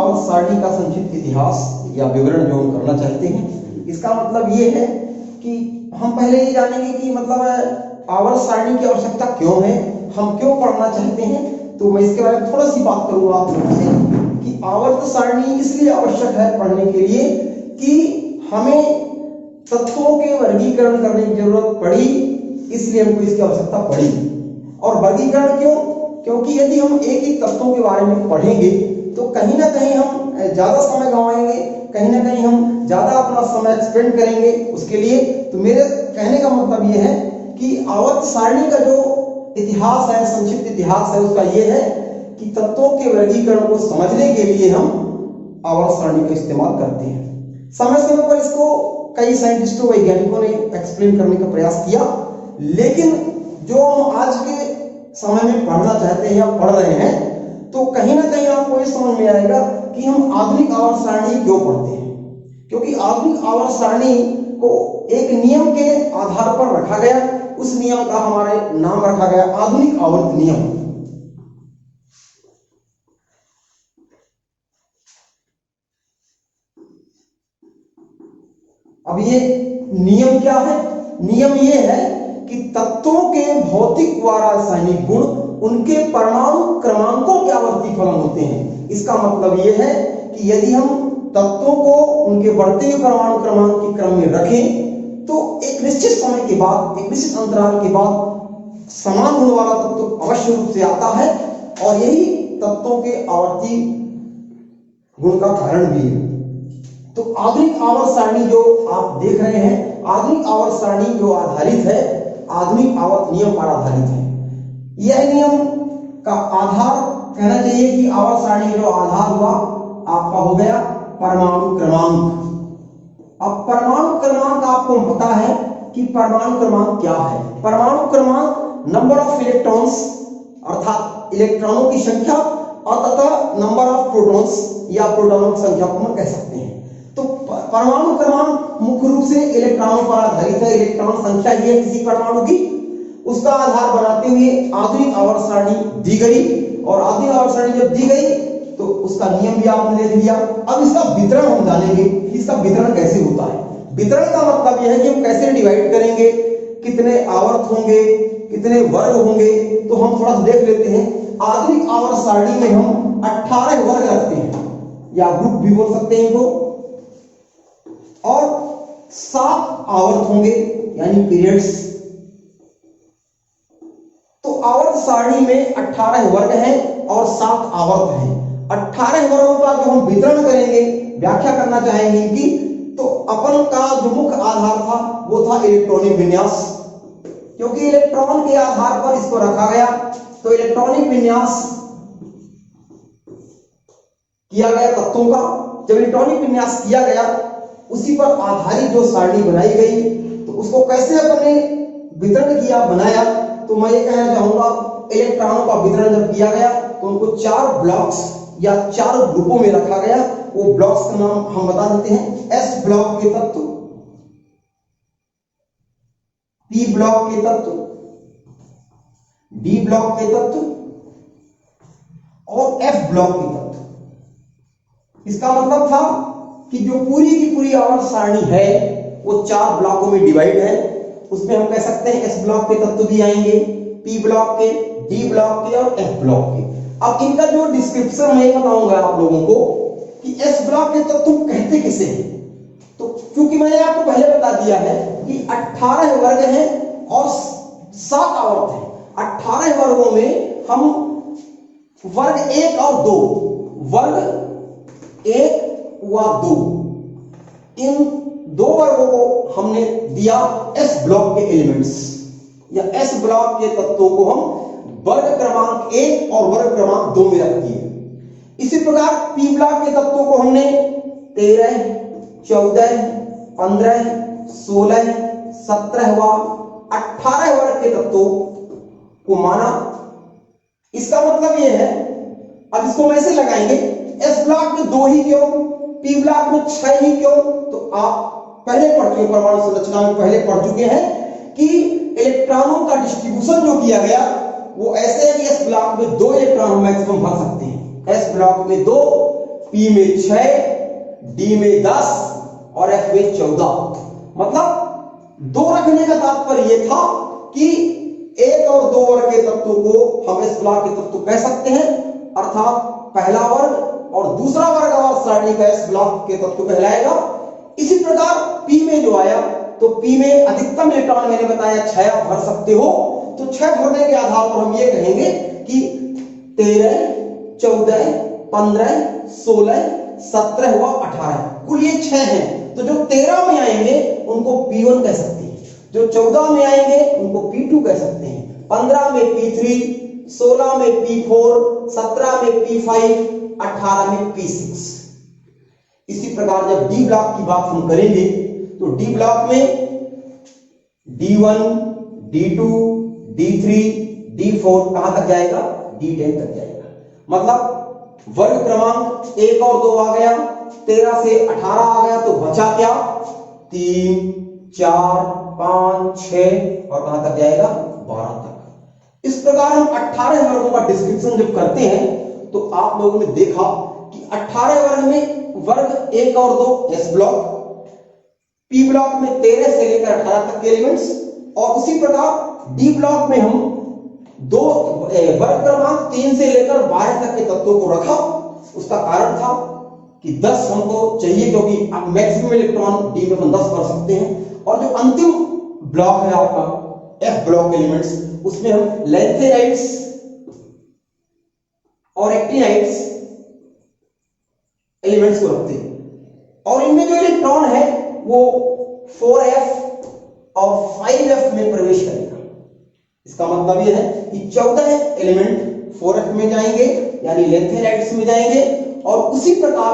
आवर्त सारणी का संक्षिप्त इतिहास या विवरण जो हम करना चाहते हैं, इसका मतलब ये है कि हम पहले ये जानेंगे कि मतलब आवर्त सारणी की आवश्यकता क्यों है, हम क्यों पढ़ना चाहते हैं। तो मैं इसके बारे में थोड़ा सी बात करूंगा आप लोगों से कि आवर्त सारणी इसलिए आवश्यक है पढ़ने के लिए कि हमें तत्वों के वर्गीकरण करने की जरूरत पड़ी, इसलिए हमको इसकी आवश्यकता पड़ी। और वर्गीकरण क्यों? क्योंकि यदि हम एक ही तत्वों के बारे में पढ़ेंगे तो कहीं ना कहीं हम ज्यादा समय गंवाएंगे, कहीं ना कहीं हम ज्यादा अपना समय स्पेंड करेंगे उसके लिए। तो मेरे कहने का मतलब ये है कि आवर्त सारणी का जो इतिहास है, संक्षिप्त इतिहास है, उसका ये है कि तत्वों के वर्गीकरण को समझने के लिए हम आवर्त सारणी का इस्तेमाल करते हैं। समय समय पर इसको कई साइंटिस्टों, वैज्ञानिकों ने एक्सप्लेन करने का प्रयास किया, लेकिन जो हम आज के समय में पढ़ना चाहते हैं या पढ़ रहे हैं, तो कहीं ना कहीं आपको ये समझ में आएगा कि हम आधुनिक आवर्त सारणी क्यों पढ़ते हैं। क्योंकि आधुनिक आवर्त सारणी को एक नियम के आधार पर रखा गया, उस नियम का हमारे नाम रखा गया आधुनिक आवर्त नियम। अब ये नियम क्या है? नियम ये है कि तत्वों के भौतिक व रासायनिक गुण उनके परमाणु क्रमांकों के आवर्ती फलन होते हैं। इसका मतलब ये है कि यदि हम तत्वों को उनके बढ़ते हुए परमाणु क्रमांक के क्रम में रखें तो एक निश्चित समय के बाद, एक निश्चित अंतराल के बाद समान गुण वाला तत्व अवश्य रूप से आता है, और यही तत्वों के आवर्ती गुण का कारण भी है। तो आधुनिक आवर्त सारणी जो आप देख रहे हैं, आधुनिक आवर्त सारणी जो आधारित है, आधुनिक आवर्त नियम पर आधारित है। यह नियम का आधार कहना चाहिए कि आवर्त सारणी जो आधार हुआ आपका हो गया परमाणु क्रमांक। अब परमाणु क्रमांक आपको पता है कि परमाणु क्रमांक क्या है। परमाणु क्रमांक नंबर ऑफ इलेक्ट्रॉन्स अर्थात इलेक्ट्रॉनों की संख्या और तथा नंबर ऑफ प्रोटॉन्स या प्रोटॉनों की संख्या को हम कह सकते हैं। तो परमाणु क्रमांक मुख्य रूप से इलेक्ट्रॉनों पर आधारित है। इलेक्ट्रॉन संख्या ये है किसी परमाणु की, उसका आधार बनाते हुए आधुनिक आवर्त सारणी दी गई, और आधुनिक आवर्त सारणी जब दी गई तो उसका नियम भी आपने ले लिया। अब इसका वितरण हम जानेंगे कि इसका वितरण कैसे होता है। वितरण का मतलब यह है कि हम कैसे डिवाइड करेंगे, कितने आवर्त होंगे, कितने वर्ग होंगे। तो हम थोड़ा देख लेते हैं। आधुनिक आवर्त सारणी में हम 18 वर्ग रखते हैं या ग्रुप भी बोल सकते हैं इनको, और 7 आवर्त होंगे यानी पीरियड्स। तो आवर्त सारणी में 18 वर्ग हैं और 7 आवर्त हैं। 18 वर्गों का जो हम वितरण करेंगे, व्याख्या करना चाहेंगे इनकी, तो अपन का जो मुख्य आधार था वो था इलेक्ट्रॉनिक विन्यास। क्योंकि इलेक्ट्रॉन के आधार पर इसको रखा गया, तो इलेक्ट्रॉनिक विन्यास किया गया तत्वों का। जब इलेक्ट्रॉनिक विन्यास किया गया, उसी पर आधारित जो सारणी बनाई गई, तो उसको कैसे अपने वितरण किया, बनाया। तो मैं ये कहना चाहूंगा, इलेक्ट्रॉनों का वितरण जब किया गया तो उनको 4 ब्लॉक्स या 4 ग्रुपों में रखा गया। वो ब्लॉक्स का नाम हम बता देते हैं। एस ब्लॉक के तत्व, पी ब्लॉक के तत्व, डी ब्लॉक के तत्व और एफ ब्लॉक के तत्व। इसका मतलब था कि जो पूरी की पूरी आवर्त सारणी है वो 4 ब्लॉकों में डिवाइड है। उसमें हम कह सकते हैं एस ब्लॉक के तत्व भी आएंगे, पी ब्लॉक के, डी ब्लॉक के और एफ ब्लॉक के। अब इनका जो डिस्क्रिप्शन मैं बताऊंगा आप लोगों को कि एस ब्लॉक के तत्व कहते किसे हैं। तो क्योंकि मैंने आपको पहले बता दिया है कि 18 वर्ग हैं और 7 आवर्त हैं। 18 वर्गों में हम वर्ग 1 और 2, वर्ग 1 व 2, इन 2 वर्गों को हमने दिया एस ब्लॉक के एलिमेंट्स या एस ब्लॉक के तत्वों को हम वर्ग क्रमांक 1 और वर्ग क्रमांक 2 में रख दिए। इसी प्रकार पी ब्लॉक के तत्वों को हमने 13, 14, 15, 16, 17 व 18 वर्ग के तत्वों को माना। इसका मतलब यह है, अब इसको कैसे लगाएंगे, एस ब्लॉक में 2 ही क्यों, पी ब्लॉक में 6 ही क्यों। तो आप पहले पढ़ चुके, परमाणु संरचना में पहले पढ़ चुके हैं कि इलेक्ट्रॉनों का डिस्ट्रीब्यूशन जो किया गया वो ऐसे है कि एस ब्लॉक में 2 इलेक्ट्रॉन मैक्सिमम भर सकते हैं। एस ब्लॉक में 2, पी में 6, डी में 10 और एफ में 14। मतलब 2 रखने का तात्पर्य यह था कि 1 और 2 वर्ग के तत्वों को हम इस ब्लॉक के तत्व कह सकते हैं, अर्थात पहला वर्ग और दूसरा वर्ग आवर्त सारणी का इस ब्लॉक के तत्व कहलाएगा। इसी प्रकार पी में जो आया, तो पी में अधिकतम इलेक्ट्रॉन मैंने बताया 6 आप भर सकते हो, तो 6 भरने के आधार पर हम ये कहेंगे कि 13, 14, 15, 16, 17 हुआ 18, कुल ये 6 हैं। तो जो 13 में आएंगे उनको P1 कह सकते हैं, जो 14 में आएंगे उनको P2 कह सकते हैं, 15 में P3, 16 में P4, 17 में P5, 18 में P6। इसी प्रकार जब डी ब्लॉक की बात हम करेंगे तो डी ब्लॉक में D1, D2, D3, D4 कहां तक जाएगा? D10 तक जाएगा। मतलब वर्ग क्रमांक 1 और 2 आ गया, 13 से 18 आ गया, तो बचा क्या? 3, 4, 5, 6 और कहां तक जाएगा? 12 तक। इस प्रकार हम 18 वर्गों का डिस्क्रिप्शन जब करते हैं तो आप लोगों ने देखा कि 18 वर्ग में वर्ग 1 और 2 एस ब्लॉक, पी ब्लॉक में 13 से लेकर 18 तक के एलिमेंट्स, और उसी प्रकार डी ब्लॉक में हम वर्ग क्रमांक 3 से लेकर 12 तक के तत्वों को रखा। उसका कारण था कि 10 हमको चाहिए, क्योंकि अब मैक्सिमम इलेक्ट्रॉन डी में हम 10 कर सकते हैं। और जो अंतिम ब्लॉक है आपका एफ ब्लॉक एलिमेंट्स, उसमें हम लैंथेनाइड्स और एक्टिनाइड्स एलिमेंट्स को रखते हैं, और इनमें जो इलेक्ट्रॉन है वो 4f और 5f में प्रवेश करेगा। इसका मतलब यह है कि 14 एलिमेंट 4f में जाएंगे यानी लैंथेनाइड्स में जाएंगे, और उसी प्रकार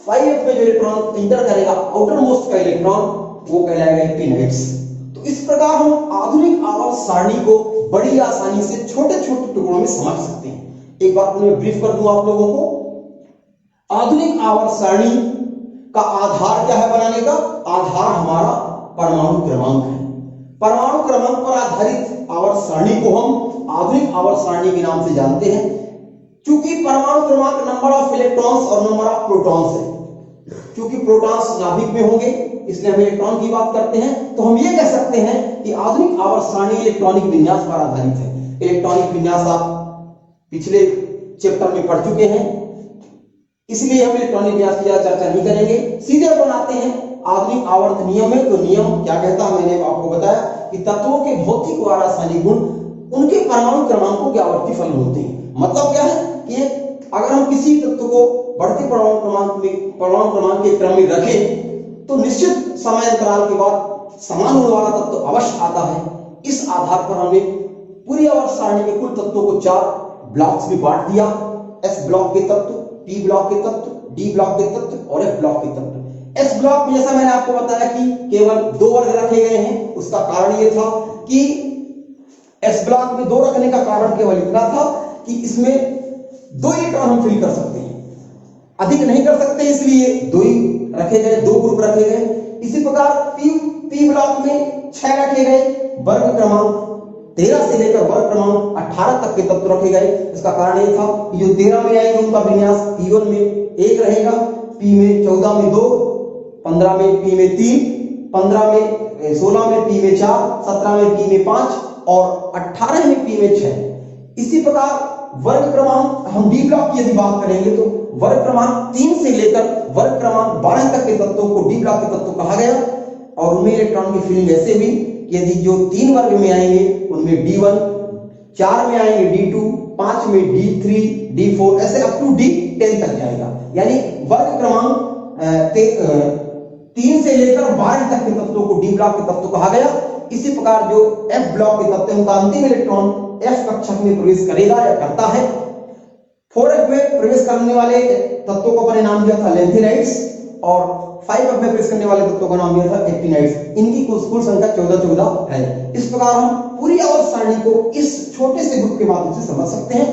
5f में जो इलेक्ट्रॉन इंटर करेगा आउटर मोस्ट का इलेक्ट्रॉन, वो कहलाएगा एक्टिनाइड्स। तो इस प्रकार हम आधुनिक आवर्त सारणी को बड़ी आसानी से छोटे छोटे टुकड़ों में समझ सकते हैं। एक बार मैं ब्रीफ कर दूं आप लोगों को। आधुनिक आवर्त सारणी का आधार क्या है बनाने का? आधार हमारा परमाणु क्रमांक है। परमाणु क्रमांक पर आधारित आवर्त सारणी को हम आधुनिक आवर्त सारणी के नाम से जानते हैं। क्योंकि परमाणु क्रमांक नंबर ऑफ इलेक्ट्रॉन्स और नंबर ऑफ प्रोटॉन्स है, क्योंकि प्रोटॉन्स नाभिक में होंगे इसलिए हम इलेक्ट्रॉन की बात करते हैं, तो हम ये कह सकते हैं कि आधुनिक आवर्त सारणी इलेक्ट्रॉनिक विन्यास पर आधारित है। इलेक्ट्रॉनिक विन्यास आप पिछले चैप्टर में पढ़ चुके हैं, इसलिए हम इलेक्ट्रॉनिक विन्यास की ज्यादा चर्चा नहीं करेंगे, सीधे बनाते हैं आधुनिक आवर्त नियम है। तो नियम क्या कहता है? मैंने आपको बताया कि तत्वों के भौतिक व रासायनिक गुण उनके परमाणु क्रमांकों के आवर्ती फलन होते हैं। मतलब क्या है कि अगर हम किसी तत्व को बढ़ते परमाणु क्रमांक के क्रम में रखें तो निश्चित समय अंतराल के बाद समान होने वाला तत्व अवश्य आता है। इस आधार पर हमने पूरी आवर्त सारणी में कुल तत्वों को 4 ब्लॉक्स में बांट दिया। एस ब्लॉक के तत्व, पी ब्लॉक के तत्व, डी ब्लॉक के तत्व और एफ ब्लॉक के तत्व। एस ब्लॉक में जैसा मैंने आपको बताया कि केवल 2 वर्ग रखे गए हैं। उसका कारण यह था कि एस ब्लॉक में 2 रखने का कारण केवल इतना था कि इसमें 2 इलेक्ट्रॉन हम फिल कर सकते हैं, अधिक नहीं कर सकते, इसलिए 2 ही रखे गए, 2 ग्रुप रखे गए। इसी प्रकार पी ब्लॉक में 6 रखे गए, वर्ग क्रमांक 13 से लेकर वर्ग क्रमांक 18 तक के तत्व रखे गए। इसका कारण यह था कि जो 13 में आएंगे उनका विन्यास P1 में 1 रहेगा, P में 14 में 2, 15 में P में 3, 16 में P में 4, 17 में P में 5 और 18 में P में 6। इसी प्रकार वर्ग क्रमांक हम डी ब्लॉक की यदि बात करेंगे तो वर्ग क्रमांक 3 से लेकर वर्ग क्रमांक 12 तक के तत्वों को डी ब्लॉक के तत्व कहा गया, और उनमें इलेक्ट्रॉन की फिलिंग ऐसे हुई कि यदि जो 3 वर्ग में आएंगे उनमें D1, 4 में आएंगे D2, 5 में D3, D4 ऐसे अप टू D10 तक जाएगा। यानी वर्ग क्रमांक 3 से लेकर 12 तक के तत्वों को डी ब्लॉक के तत्व कहा गया। इसी प्रकार जो एफ ब्लॉक के तत्व उनका अंतिम इलेक्ट्रॉन एफ कक्षक में प्रवेश करेगा या करता है। 4f में प्रवेश करने वाले तत्वों को अपने नाम दिया था लैंथेनाइड्स, और 5f में प्रवेश करने वाले तत्वों का नाम दिया था एक्टिनाइड्स। इनकी कुल संख्या 14 है। इस प्रकार हम पूरी आवर्त सारणी को इस छोटे से ग्रुप के माध्यम से समझ सकते हैं।